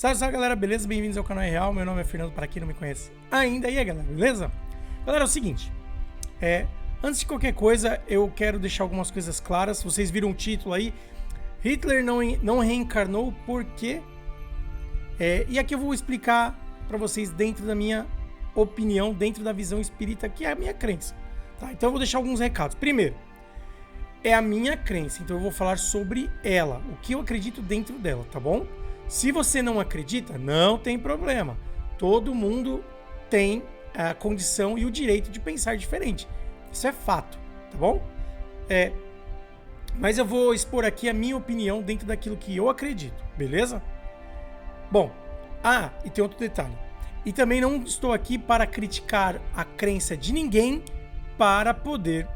Salve, salve, galera, beleza? Bem-vindos ao canal É Real. Meu nome é Fernando, para quem não me conhece ainda. E aí, galera, beleza? Galera, é o seguinte, antes de qualquer coisa, eu quero deixar algumas coisas claras. Vocês viram o título aí, Hitler não reencarnou por quê? E aqui eu vou explicar para vocês dentro da minha opinião, dentro da visão espírita, que é a minha crença. Tá? Então eu vou deixar alguns recados. Primeiro, é a minha crença, então eu vou falar sobre ela, o que eu acredito dentro dela, tá bom? Se você não acredita, não tem problema. Todo mundo tem a condição e o direito de pensar diferente. Isso é fato, tá bom? Mas eu vou expor aqui a minha opinião dentro daquilo que eu acredito, beleza? Bom, e tem outro detalhe. E também não estou aqui para criticar a crença de ninguém para poder...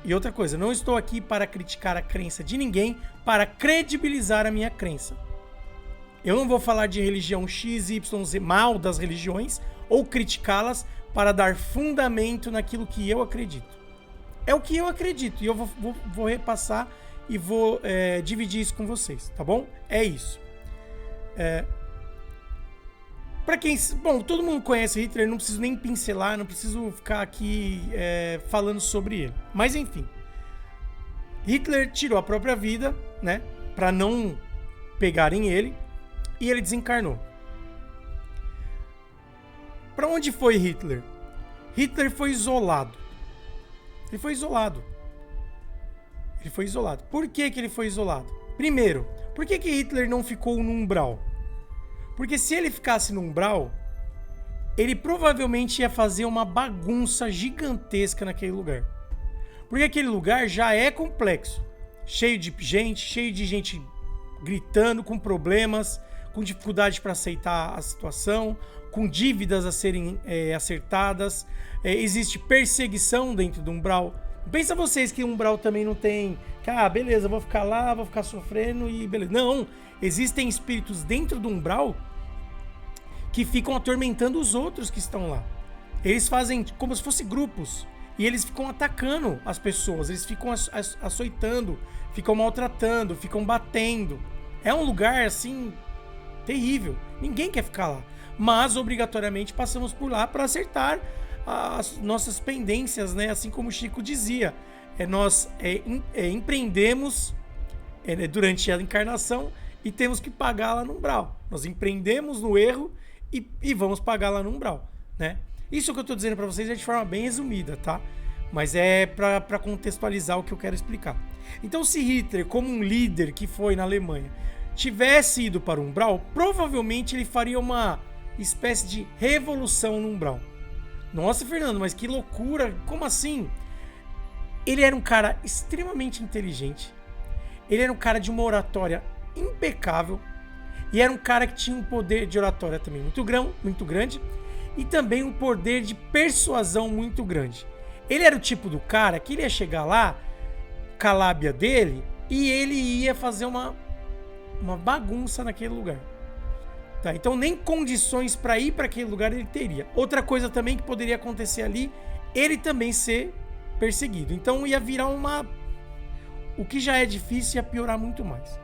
E outra coisa, não estou aqui para criticar a crença de ninguém para credibilizar a minha crença. Eu não vou falar de religião X, Y, Z, mal das religiões, ou criticá-las para dar fundamento naquilo que eu acredito. É o que eu acredito e eu vou repassar e vou dividir isso com vocês, tá bom? É isso. Bom, todo mundo conhece Hitler, não preciso nem pincelar, não preciso ficar aqui falando sobre ele. Mas enfim, Hitler tirou a própria vida, né, para não pegarem ele, e ele desencarnou. Para onde foi Hitler? Hitler foi isolado. Ele foi isolado. Por que ele foi isolado? Primeiro, por que Hitler não ficou no umbral? Porque se ele ficasse no umbral, ele provavelmente ia fazer uma bagunça gigantesca naquele lugar. Porque aquele lugar já é complexo. Cheio de gente gritando, com problemas, com dificuldade para aceitar a situação, com dívidas a serem acertadas. Existe perseguição dentro do umbral. Pensa vocês que o umbral também não tem... beleza, vou ficar lá, vou ficar sofrendo e beleza. Não, existem espíritos dentro do umbral que ficam atormentando os outros que estão lá. Eles fazem como se fossem grupos. E eles ficam atacando as pessoas. Eles ficam açoitando, ficam maltratando, ficam batendo. É um lugar, assim, terrível. Ninguém quer ficar lá. Mas, obrigatoriamente, passamos por lá para acertar as nossas pendências, né? Assim como o Chico dizia. Nós empreendemos durante a encarnação e temos que pagar lá no umbral. Nós empreendemos no erro e vamos pagar lá no umbral, né? Isso que eu tô dizendo para vocês é de forma bem resumida, tá? Mas é para contextualizar o que eu quero explicar. Então, se Hitler, como um líder que foi na Alemanha, tivesse ido para o umbral, provavelmente ele faria uma espécie de revolução no umbral. Nossa, Fernando, mas que loucura! Como assim? Ele era um cara extremamente inteligente. Ele era um cara de uma oratória impecável. E era um cara que tinha um poder de oratória também muito grande. E também um poder de persuasão muito grande. Ele era o tipo do cara que ele ia chegar lá com a lábia dele e ele ia fazer uma bagunça naquele lugar. Tá? Então nem condições para ir para aquele lugar ele teria. Outra coisa também que poderia acontecer ali, ele também ser perseguido. Então ia virar o que já é difícil ia piorar muito mais.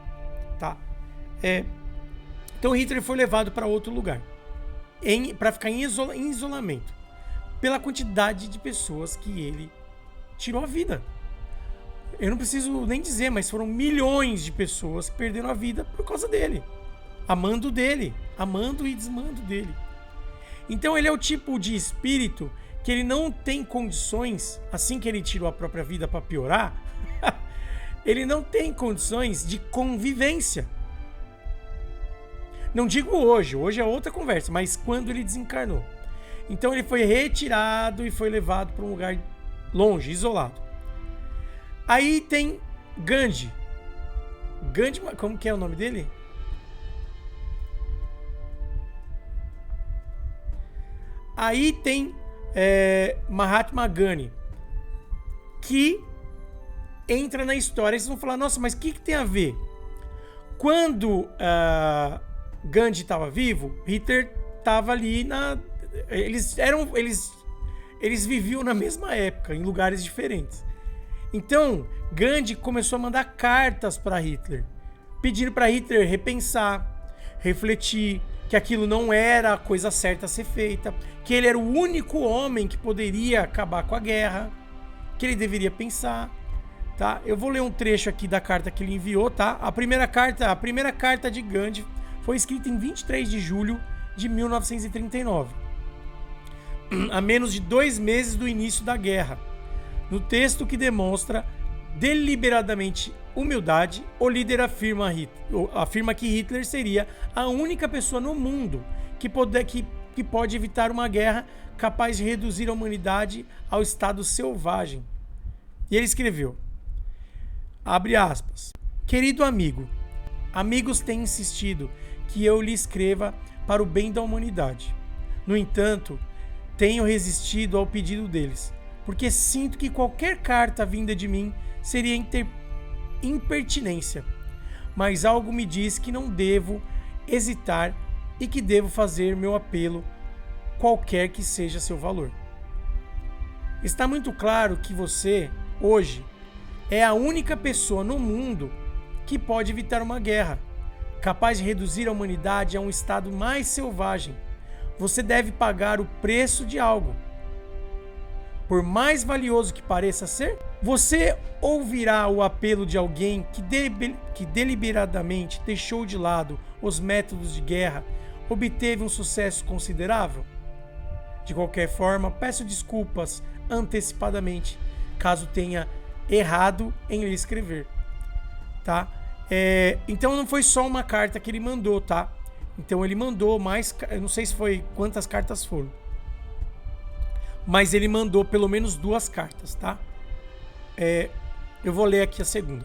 Tá? Então Hitler foi levado para outro lugar, para ficar em isolamento, pela quantidade de pessoas que ele tirou a vida. Eu não preciso nem dizer, mas foram milhões de pessoas que perderam a vida por causa dele, amando e desmando dele. Então ele é o tipo de espírito que ele não tem condições, assim que ele tirou a própria vida para piorar, ele não tem condições de convivência. Não digo hoje é outra conversa, mas quando ele desencarnou. Então ele foi retirado e foi levado para um lugar longe, isolado. Aí tem Gandhi. Gandhi, como que é o nome dele? Aí tem Mahatma Gandhi, que entra na história. E vocês vão falar, nossa, mas o que tem a ver? Quando Gandhi estava vivo, Hitler estava ali eles viviam na mesma época, em lugares diferentes. Então, Gandhi começou a mandar cartas para Hitler, pedindo para Hitler repensar, refletir, que aquilo não era a coisa certa a ser feita, que ele era o único homem que poderia acabar com a guerra, que ele deveria pensar, tá? Eu vou ler um trecho aqui da carta que ele enviou, tá? A primeira carta de Gandhi foi escrita em 23 de julho de 1939, a menos de 2 meses do início da guerra. No texto, que demonstra deliberadamente humildade, o líder afirma que Hitler seria a única pessoa no mundo que pode evitar uma guerra capaz de reduzir a humanidade ao estado selvagem. E ele escreveu, abre aspas, querido amigo, amigos têm insistido que eu lhe escreva para o bem da humanidade. No entanto, tenho resistido ao pedido deles, porque sinto que qualquer carta vinda de mim seria impertinência, mas algo me diz que não devo hesitar e que devo fazer meu apelo, qualquer que seja seu valor. Está muito claro que você, hoje, é a única pessoa no mundo que pode evitar uma guerra, capaz de reduzir a humanidade a um estado mais selvagem. Você deve pagar o preço de algo. Por mais valioso que pareça ser, você ouvirá o apelo de alguém que deliberadamente deixou de lado os métodos de guerra, obteve um sucesso considerável? De qualquer forma, peço desculpas antecipadamente, caso tenha errado em lhe escrever, tá? Então não foi só uma carta que ele mandou, tá? Então ele mandou mais, eu não sei se foi quantas cartas foram, mas ele mandou pelo menos 2 cartas, tá? Eu vou ler aqui a segunda.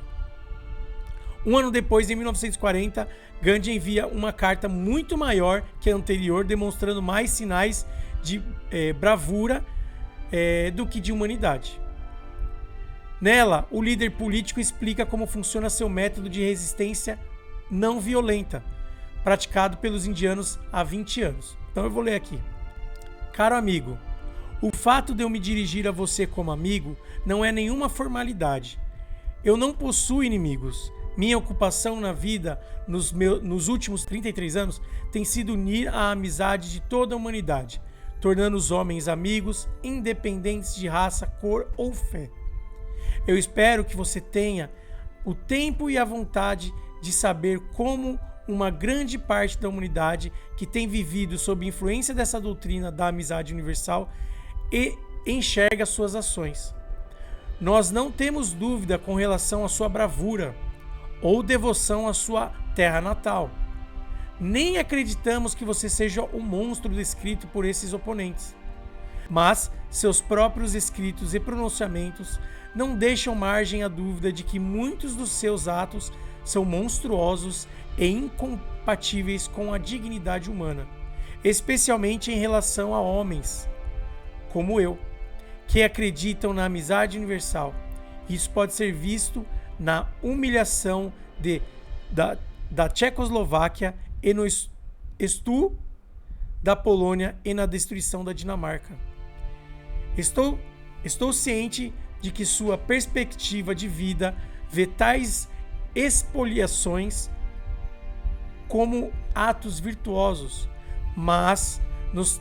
Um ano depois, em 1940, Gandhi envia uma carta muito maior que a anterior, demonstrando mais sinais de bravura do que de humanidade. Nela, o líder político explica como funciona seu método de resistência não violenta, praticado pelos indianos há 20 anos. Então eu vou ler aqui. Caro amigo, o fato de eu me dirigir a você como amigo não é nenhuma formalidade. Eu não possuo inimigos. Minha ocupação na vida nos últimos 33 anos tem sido unir a amizade de toda a humanidade, tornando os homens amigos, independentes de raça, cor ou fé. Eu espero que você tenha o tempo e a vontade de saber como uma grande parte da humanidade que tem vivido sob influência dessa doutrina da amizade universal e enxerga suas ações. Nós não temos dúvida com relação à sua bravura ou devoção à sua terra natal. Nem acreditamos que você seja o monstro descrito por esses oponentes. Mas seus próprios escritos e pronunciamentos não deixam margem à dúvida de que muitos dos seus atos são monstruosos e incompatíveis com a dignidade humana, especialmente em relação a homens como eu, que acreditam na amizade universal. Isso pode ser visto na humilhação da Tchecoslováquia e no estu da Polônia e na destruição da Dinamarca. Estou ciente de que sua perspectiva de vida vê tais expoliações como atos virtuosos, mas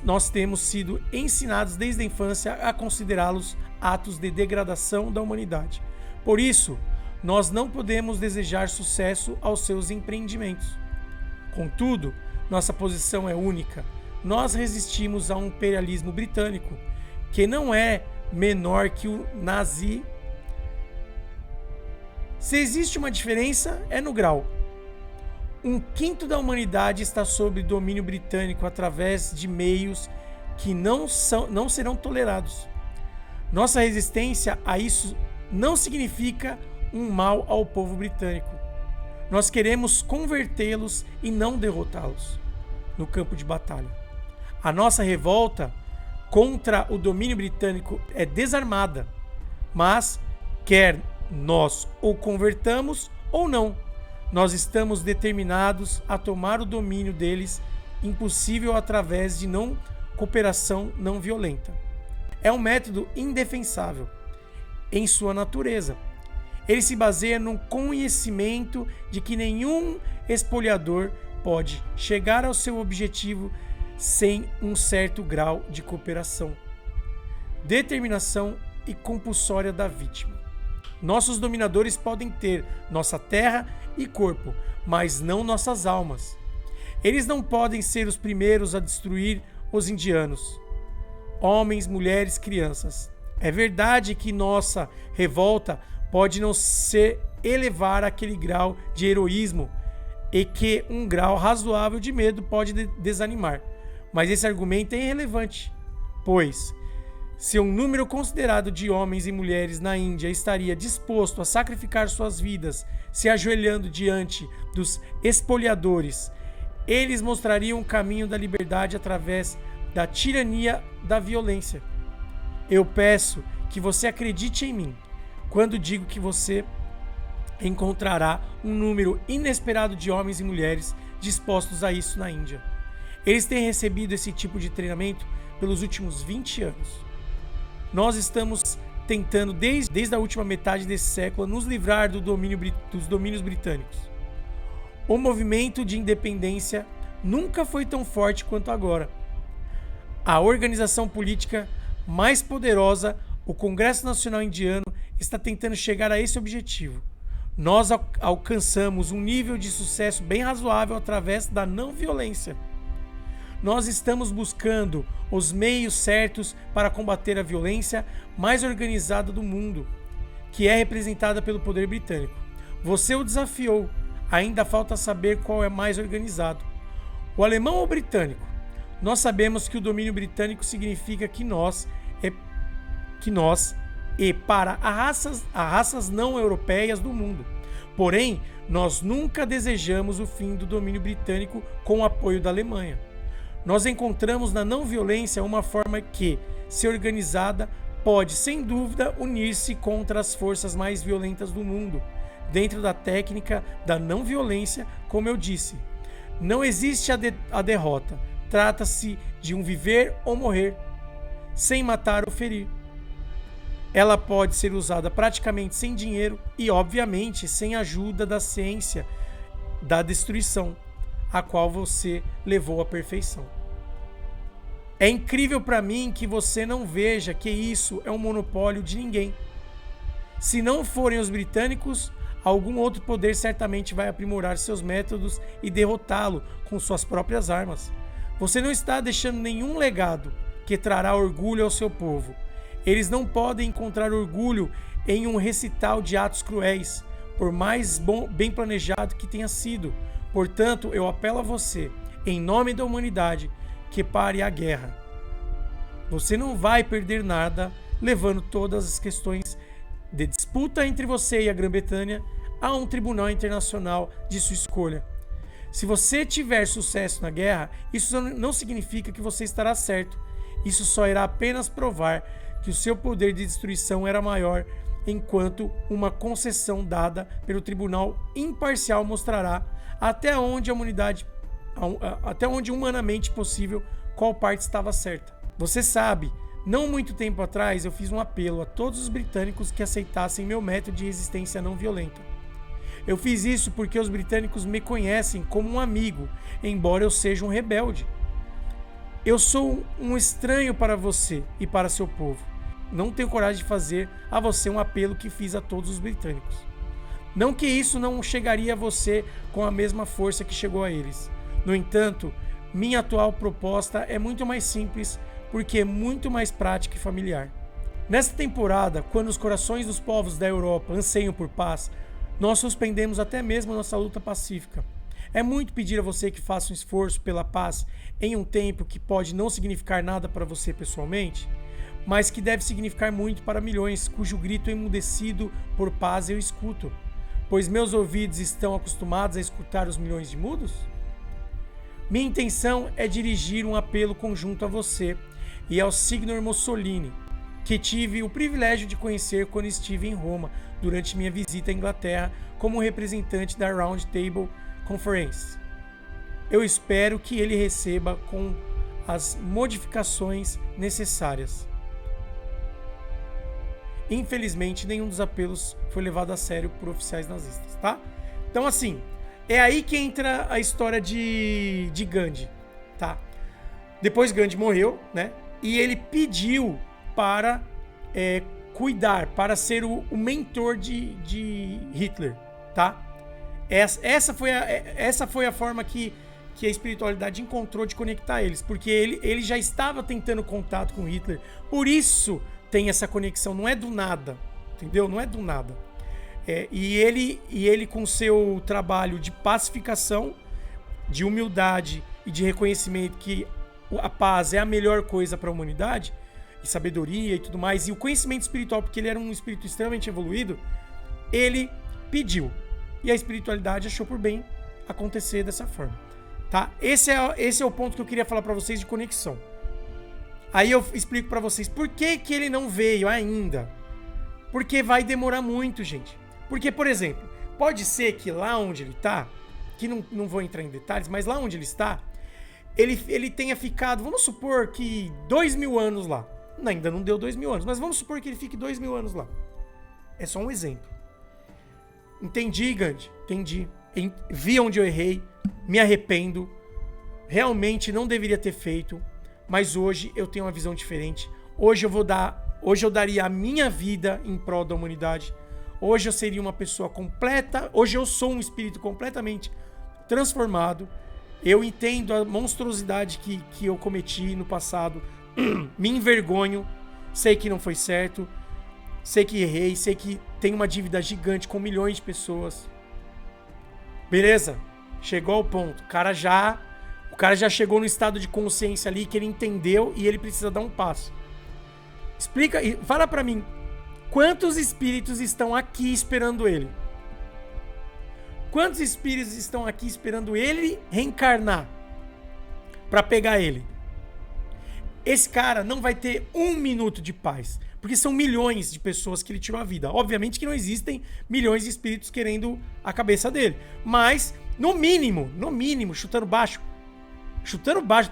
nós temos sido ensinados desde a infância a considerá-los atos de degradação da humanidade. Por isso, nós não podemos desejar sucesso aos seus empreendimentos. Contudo, nossa posição é única. Nós resistimos ao imperialismo britânico, que não é menor que o nazi. Se existe uma diferença, é no grau. 1/5 da humanidade está sob domínio britânico através de meios que não serão tolerados. Nossa resistência a isso não significa um mal ao povo britânico. Nós queremos convertê-los e não derrotá-los no campo de batalha. A nossa revolta contra o domínio britânico é desarmada, mas quer nós o convertamos ou não, nós estamos determinados a tomar o domínio deles, impossível através de cooperação não violenta. É um método indefensável em sua natureza. Ele se baseia no conhecimento de que nenhum espoliador pode chegar ao seu objetivo sem um certo grau de cooperação, determinação e compulsória da vítima. Nossos dominadores podem ter nossa terra e corpo, mas não nossas almas. Eles não podem ser os primeiros a destruir os indianos, homens, mulheres, crianças. É verdade que nossa revolta pode não se elevar àquele grau de heroísmo e que um grau razoável de medo pode desanimar. Mas esse argumento é irrelevante, pois se um número considerado de homens e mulheres na Índia estaria disposto a sacrificar suas vidas se ajoelhando diante dos espoliadores, eles mostrariam o caminho da liberdade através da tirania da violência. Eu peço que você acredite em mim quando digo que você encontrará um número inesperado de homens e mulheres dispostos a isso na Índia. Eles têm recebido esse tipo de treinamento pelos últimos 20 anos. Nós estamos tentando, desde a última metade desse século, nos livrar dos domínios britânicos. O movimento de independência nunca foi tão forte quanto agora. A organização política mais poderosa, o Congresso Nacional Indiano, está tentando chegar a esse objetivo. Nós alcançamos um nível de sucesso bem razoável através da não violência. Nós estamos buscando os meios certos para combater a violência mais organizada do mundo, que é representada pelo poder britânico. Você o desafiou, ainda falta saber qual é mais organizado. O alemão ou o britânico? Nós sabemos que o domínio britânico significa que nós e para as raças não europeias do mundo. Porém, nós nunca desejamos o fim do domínio britânico com o apoio da Alemanha. Nós encontramos na não violência uma forma que, se organizada, pode, sem dúvida, unir-se contra as forças mais violentas do mundo. Dentro da técnica da não violência, como eu disse, não existe a derrota. Trata-se de um viver ou morrer, sem matar ou ferir. Ela pode ser usada praticamente sem dinheiro e, obviamente, sem a ajuda da ciência da destruição, a qual você levou à perfeição. É incrível para mim que você não veja que isso é um monopólio de ninguém. Se não forem os britânicos, algum outro poder certamente vai aprimorar seus métodos e derrotá-lo com suas próprias armas. Você não está deixando nenhum legado que trará orgulho ao seu povo. Eles não podem encontrar orgulho em um recital de atos cruéis, por mais bem planejado que tenha sido. Portanto, eu apelo a você, em nome da humanidade, que pare a guerra. Você não vai perder nada levando todas as questões de disputa entre você e a Grã-Bretanha a um tribunal internacional de sua escolha. Se você tiver sucesso na guerra, isso não significa que você estará certo. Isso só irá apenas provar que o seu poder de destruição era maior, enquanto uma concessão dada pelo tribunal imparcial mostrará até onde humanamente possível qual parte estava certa. Você sabe, não muito tempo atrás eu fiz um apelo a todos os britânicos que aceitassem meu método de resistência não violenta. Eu fiz isso porque os britânicos me conhecem como um amigo, embora eu seja um rebelde. Eu sou um estranho para você e para seu povo. Não tenho coragem de fazer a você um apelo que fiz a todos os britânicos. Não que isso não chegaria a você com a mesma força que chegou a eles. No entanto, minha atual proposta é muito mais simples porque é muito mais prática e familiar. Nesta temporada, quando os corações dos povos da Europa anseiam por paz, nós suspendemos até mesmo nossa luta pacífica. É muito pedir a você que faça um esforço pela paz em um tempo que pode não significar nada para você pessoalmente, mas que deve significar muito para milhões cujo grito emudecido por paz eu escuto, pois meus ouvidos estão acostumados a escutar os milhões de mudos? Minha intenção é dirigir um apelo conjunto a você e ao Signor Mussolini, que tive o privilégio de conhecer quando estive em Roma durante minha visita à Inglaterra como representante da Round Table Conference. Eu espero que ele receba com as modificações necessárias. infelizmente, nenhum dos apelos foi levado a sério por oficiais nazistas, tá? Então, assim, é aí que entra a história de Gandhi, tá? Depois Gandhi morreu, né? E ele pediu para cuidar, para ser o mentor de Hitler, tá? Essa foi a forma que a espiritualidade encontrou de conectar eles, porque ele já estava tentando contato com Hitler, por isso tem essa conexão, não é do nada, entendeu? Não é do nada. E ele com seu trabalho de pacificação, de humildade e de reconhecimento que a paz é a melhor coisa para a humanidade, e sabedoria e tudo mais, e o conhecimento espiritual, porque ele era um espírito extremamente evoluído, ele pediu. E a espiritualidade achou por bem acontecer dessa forma. Tá? Esse é o ponto que eu queria falar para vocês de conexão. Aí eu explico para vocês por que ele não veio ainda. Porque vai demorar muito, gente. Porque, por exemplo, pode ser que lá onde ele está, que não vou entrar em detalhes, mas lá onde ele está, ele tenha ficado, vamos supor que 2000 anos lá. Ainda não deu 2000 anos, mas vamos supor que ele fique 2000 anos lá. É só um exemplo. Entendi, Gandhi, entendi. Vi onde eu errei, me arrependo. Realmente não deveria ter feito, mas hoje eu tenho uma visão diferente. Hoje eu daria a minha vida em prol da humanidade. Hoje eu seria uma pessoa completa. Hoje eu sou um espírito completamente transformado. Eu entendo a monstruosidade que eu cometi no passado. Me envergonho. Sei que não foi certo. Sei que errei. Sei que tem uma dívida gigante com milhões de pessoas. Beleza? Chegou ao ponto. O cara já chegou no estado de consciência ali que ele entendeu e ele precisa dar um passo. Explica e fala pra mim. Quantos espíritos estão aqui esperando ele? Quantos espíritos estão aqui esperando ele reencarnar para pegar ele? Esse cara não vai ter 1 minuto de paz, porque são milhões de pessoas que ele tirou a vida. Obviamente que não existem milhões de espíritos querendo a cabeça dele, mas no mínimo, chutando baixo,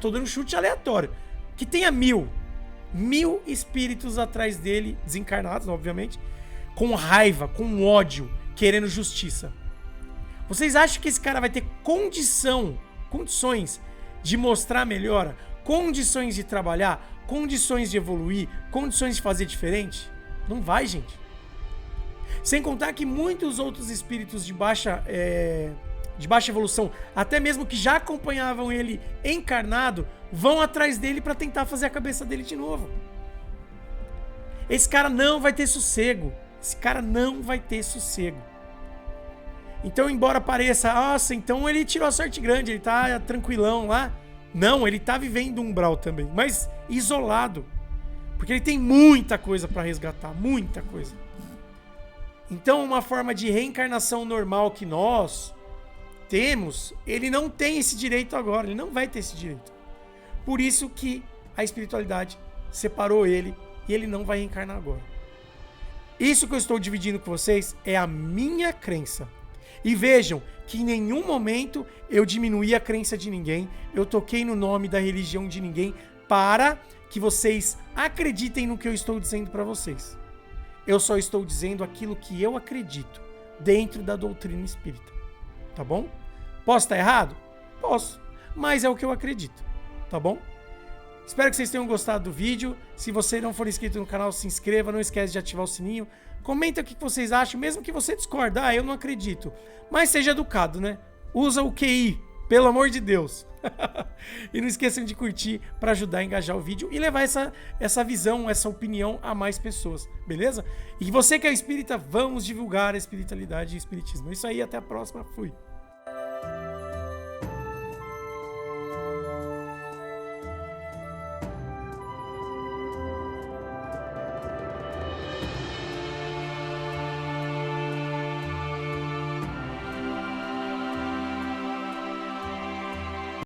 tô dando um chute aleatório, que tenha 1000 espíritos atrás dele, desencarnados, obviamente, com raiva, com ódio, querendo justiça. Vocês acham que esse cara vai ter condições de mostrar melhora, condições de trabalhar, condições de evoluir, condições de fazer diferente? Não vai, gente. Sem contar que muitos outros espíritos de baixa evolução, até mesmo que já acompanhavam ele encarnado, vão atrás dele para tentar fazer a cabeça dele de novo. Esse cara não vai ter sossego. Então, embora pareça, nossa, então ele tirou a sorte grande, ele tá tranquilão lá. Não, ele tá vivendo um umbral também, mas isolado. Porque ele tem muita coisa para resgatar, muita coisa. Então, uma forma de reencarnação normal que nós temos, ele não tem esse direito agora, ele não vai ter esse direito. Por isso que a espiritualidade separou ele e ele não vai reencarnar agora. Isso que eu estou dividindo com vocês é a minha crença. E vejam que em nenhum momento eu diminuí a crença de ninguém, eu toquei no nome da religião de ninguém para que vocês acreditem no que eu estou dizendo para vocês. Eu só estou dizendo aquilo que eu acredito dentro da doutrina espírita. Tá bom? Posso estar errado? Posso, mas é o que eu acredito. Tá bom? Espero que vocês tenham gostado do vídeo. Se você não for inscrito no canal, se inscreva. Não esquece de ativar o sininho. Comenta o que vocês acham, mesmo que você discorde. Eu não acredito. Mas seja educado, né? Usa o QI, pelo amor de Deus. E não esqueçam de curtir para ajudar a engajar o vídeo e levar essa visão, essa opinião a mais pessoas. Beleza? E você que é espírita, vamos divulgar a espiritualidade e o espiritismo. É isso aí, até a próxima. Fui.